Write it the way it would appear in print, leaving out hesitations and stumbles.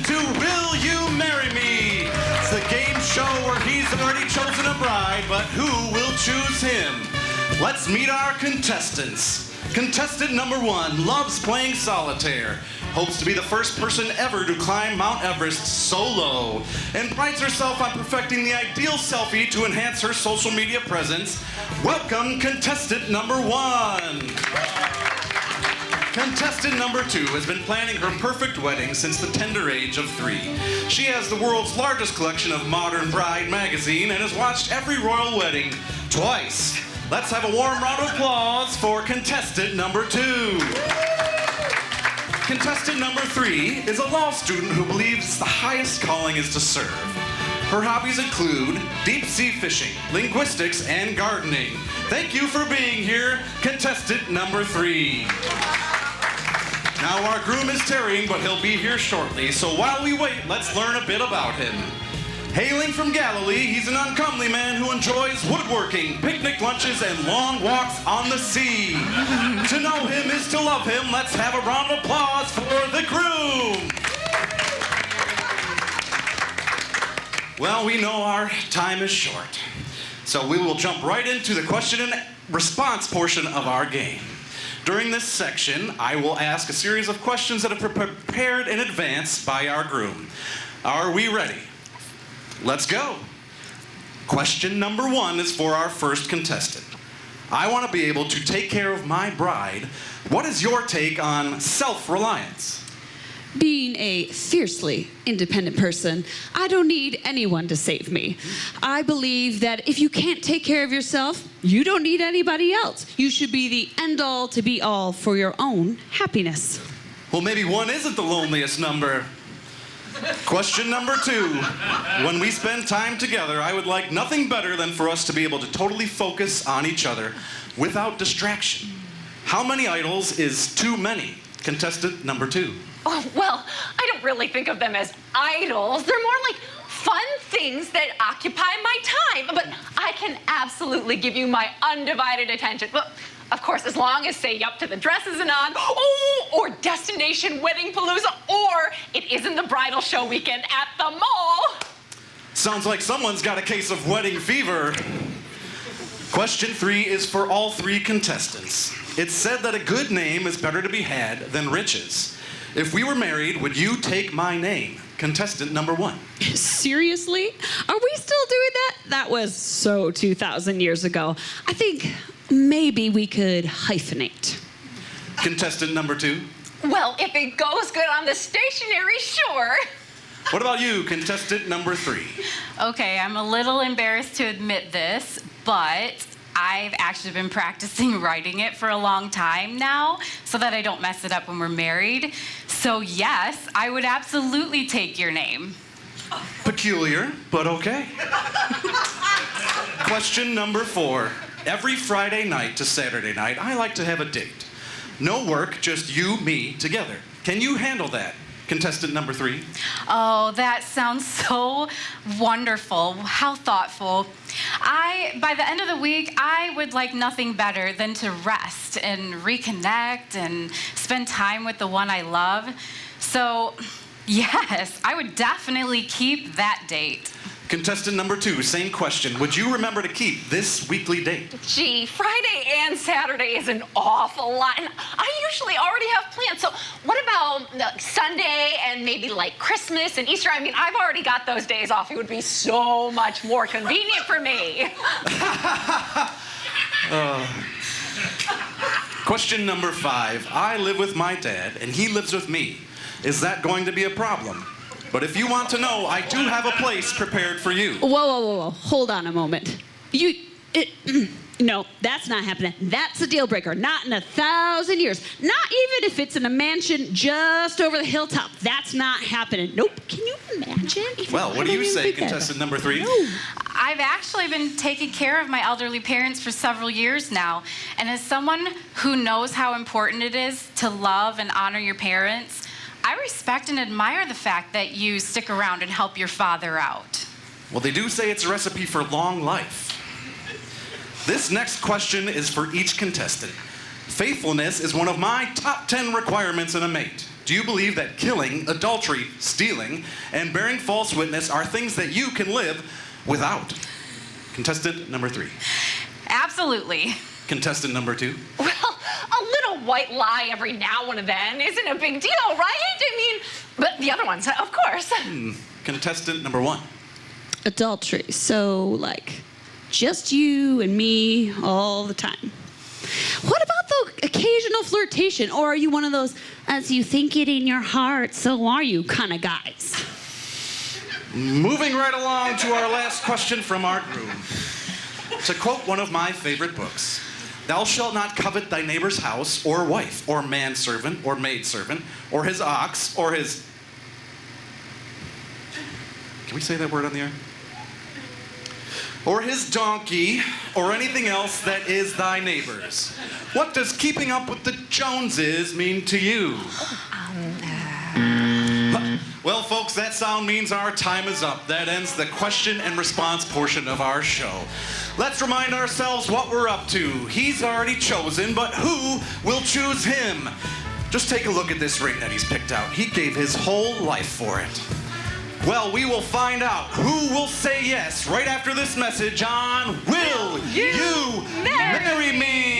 to Will You Marry Me? It's the game show where he's already chosen a bride, but who will choose him? Let's meet our contestants. Contestant number 1 loves playing solitaire, hopes to be the first person ever to climb Mount Everest solo, and prides herself on perfecting the ideal selfie to enhance her social media presence. Welcome, contestant number 1. Contestant number 2 has been planning her perfect wedding since the tender age of 3. She has the world's largest collection of Modern Bride magazine and has watched every royal wedding twice. Let's have a warm round of applause for contestant number 2. Contestant number 3 is a law student who believes the highest calling is to serve. Her hobbies include deep sea fishing, linguistics, and gardening. Thank you for being here, contestant number 3. Now our groom is tarrying, but he'll be here shortly, so while we wait, let's learn a bit about him. Hailing from Galilee, he's an uncomely man who enjoys woodworking, picnic lunches, and long walks on the sea. To know him is to love him. Let's have a round of applause for the groom. Well, we know our time is short, so we will jump right into the question and response portion of our game. During this section, I will ask a series of questions that are prepared in advance by our groom. Are we ready? Let's go. Question number 1 is for our first contestant. I want to be able to take care of my bride. What is your take on self-reliance? Being a fiercely independent person, I don't need anyone to save me. I believe that if you can't take care of yourself, you don't need anybody else. You should be the end-all to be-all for your own happiness. Well, maybe 1 isn't the loneliest number. Question number 2. When we spend time together, I would like nothing better than for us to be able to totally focus on each other without distraction. How many idols is too many? Contestant number 2. Oh, well, I don't really think of them as idols. They're more like fun things that occupy my time. But I can absolutely give you my undivided attention. Well, of course, as long as, say, Yup to the Dress isn't on, or Destination Wedding Palooza, or it isn't the bridal show weekend at the mall. Sounds like someone's got a case of wedding fever. Question 3 is for all 3 contestants. It's said that a good name is better to be had than riches. If we were married, would you take my name? Contestant number 1. Seriously? Are we still doing that? That was so 2,000 years ago. I think maybe we could hyphenate. Contestant number 2. Well, if it goes good on the stationery, sure. What about you, contestant number 3? Okay, I'm a little embarrassed to admit this, but I've actually been practicing writing it for a long time now so that I don't mess it up when we're married. So yes, I would absolutely take your name. Peculiar, but okay. Question number 4. Every Friday night to Saturday night, I like to have a date. No work, just you, me, together. Can you handle that? Contestant number 3. Oh, that sounds so wonderful. How thoughtful. By the end of the week, I would like nothing better than to rest and reconnect and spend time with the one I love. So, yes, I would definitely keep that date. Contestant number 2, same question. Would you remember to keep this weekly date? Gee, Friday and Saturday is an awful lot, and I usually already have plans. So what about Sunday and maybe like Christmas and Easter? I mean, I've already got those days off. It would be so much more convenient for me. Question number 5. I live with my dad, and he lives with me. Is that going to be a problem? But if you want to know, I do have a place prepared for you. Whoa. Hold on a moment. No, that's not happening. That's a deal breaker. Not in 1,000 years. Not even if it's in a mansion just over the hilltop. That's not happening. Nope. Can you imagine? Well, what do you say, contestant number 3? No. I've actually been taking care of my elderly parents for several years now. And as someone who knows how important it is to love and honor your parents, I respect and admire the fact that you stick around and help your father out. Well, they do say it's a recipe for long life. This next question is for each contestant. Faithfulness is one of my top 10 requirements in a mate. Do you believe that killing, adultery, stealing, and bearing false witness are things that you can live without? Contestant number 3. Absolutely. Contestant number 2. Well, a little white lie every now and then isn't a big deal, right? I mean, but the other ones, of course. Contestant number 1. Adultery. So, like, just you and me all the time. What about the occasional flirtation? Or are you one of those, as you think it in your heart, so are you kind of guys? Moving right along to our last question from our group. To quote one of my favorite books, "Thou shalt not covet thy neighbor's house, or wife, or manservant, or maidservant, or his ox, or his..." Can we say that word on the air? "Or his donkey, or anything else that is thy neighbor's." What does keeping up with the Joneses mean to you? Well, folks, that sound means our time is up. That ends the question and response portion of our show. Let's remind ourselves what we're up to. He's already chosen, but who will choose him? Just take a look at this ring that he's picked out. He gave his whole life for it. Well, we will find out who will say yes right after this message on Will You Marry Me?